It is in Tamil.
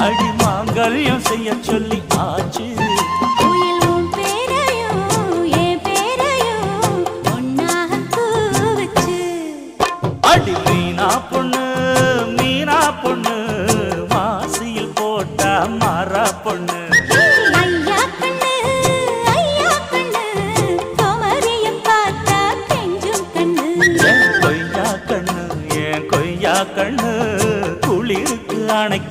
அடி மாங்கல்யம் செய்ய சொல்லி ஆச்சு. அடி மீனா பொண்ணு மீனா பொண்ணு மாசியில் போட்டா மாறா பொண்ணு.